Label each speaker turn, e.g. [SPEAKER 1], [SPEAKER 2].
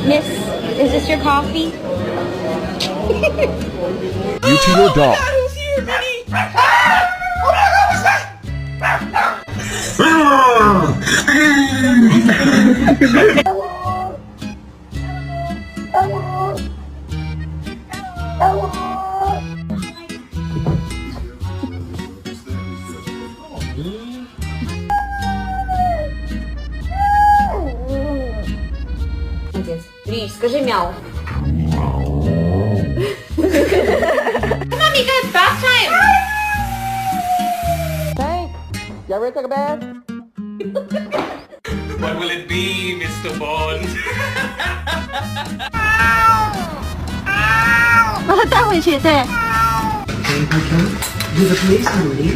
[SPEAKER 1] Miss, is this your coffee?
[SPEAKER 2] You to your dog.
[SPEAKER 3] Who's here, Minnie?
[SPEAKER 1] Молодец. Рич, скажи мяу.
[SPEAKER 3] Mommy, guys, bath time.
[SPEAKER 4] Hey, y'all ready to take a bath?
[SPEAKER 3] What will it be, Mr. Bond?
[SPEAKER 1] 把它带回去，对。
[SPEAKER 5] Do the police, Moody?